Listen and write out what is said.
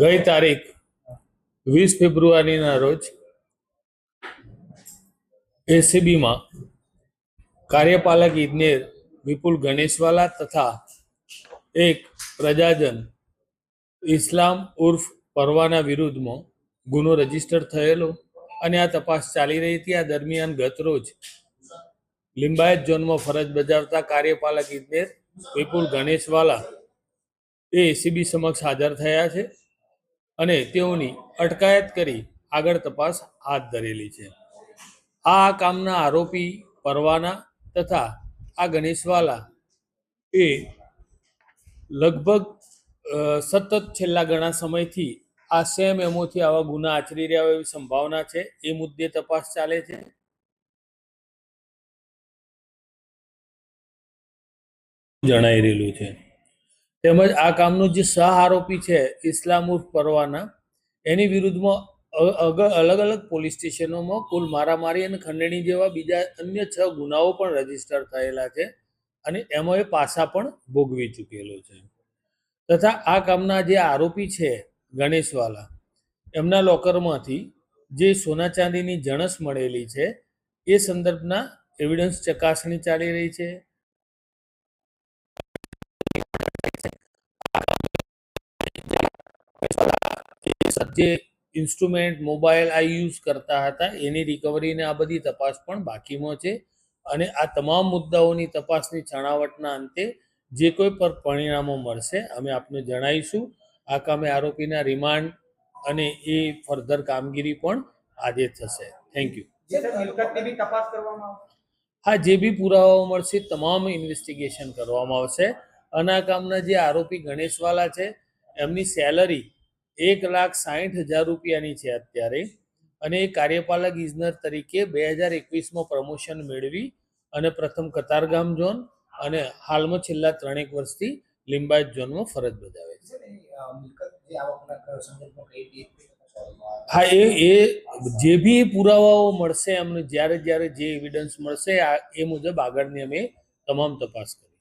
ગઈ તારીખ 20 ફેબ્રુઆરીના રોજ એસીબીમાં કાર્યપાલક ઇજનેર વિપુલ ગણેશવાલા તથા એક પ્રજાજન ઇસ્લામ ઉર્ફ પરવાના વિરુદ્ધમાં ગુનો રજીસ્ટર થયેલો અને આ તપાસ ચાલી રહી હતી। આ દરમિયાન ગત રોજ લિંબાયત ઝોનમાં ફરજ બજાવતા કાર્યપાલક ઇજનેર વિપુલ ગણેશવાલા એ એસીબી સમક્ષ હાજર થયા છે અને તેઓની અટકાયત કરી આગળ તપાસ હાથ ધરેલી છે। આ કામના આરોપી પરવાના તથા આ ગણેશવાલા એ લગભગ સતત છેલ્લા ઘણા સમયથી આ સેમ એમોથી આવા ગુના આચરી રહ્યા હોય એવી સંભાવના છે। એ મુદ્દે તપાસ ચાલે છે। જણાઈ રહેલું છે તેમજ આ કામનો જે સહ આરોપી છે ઇસ્લામ ઉર્ફ પરવાના એની વિરુદ્ધમાં અલગ અલગ પોલીસ સ્ટેશનોમાં કુલ મારામારી અને ખંડણી જેવા બીજા અન્ય 6 ગુનાઓ પણ રજીસ્ટર થયેલા છે અને એમાં એ પાસા પણ ભોગવી ચૂકેલો છે। તથા આ કામના જે આરોપી છે ગણેશવાલા એમના લોકરમાંથી જે સોના ચાંદીની જણસ મળેલી છે એ સંદર્ભના એવિડન્સ ચકાસણી ચાલી રહી છે। જે ઇન્સ્ટ્રુમેન્ટ મોબાઈલ આ યુઝ કરતા હતા એની રિકવરી ને આ બધી તપાસ પણ બાકીમાં છે અને આ તમામ મુદ્દાઓની તપાસની છણાવટના અંતે જે કોઈ પર પરિણામો મળશે અમે આપને જણાવીશું। આ કામે આરોપીના રિમાન્ડ અને એ ફર્ધર કામગીરી પણ આજે થશે। Thank you. હા, જે બી પુરાવાઓ મળશે તમામ ઇન્વેસ્ટિગેશન કરવામાં આવશે અને આ કામના જે આરોપી ગણેશવાલા છે એમની સેલરી 1,60,000 રૂપિયાની છે અત્યારે અને એ કાર્યપાલક ઇજનેર તરીકે 2021માં પ્રમોશન મેળવી અને પ્રથમ કતારગામ ઝોન અને હાલમાં છેલ્લા 3 વર્ષથી લિંબાયત ઝોનમાં ફરજ બજાવે છે। હા, એ જે બી પુરાવાઓ મળશે એમને જ્યારે જે એવિડન્સ મળશે એ મુજબ આગળની અમે તમામ તપાસ કરીશું।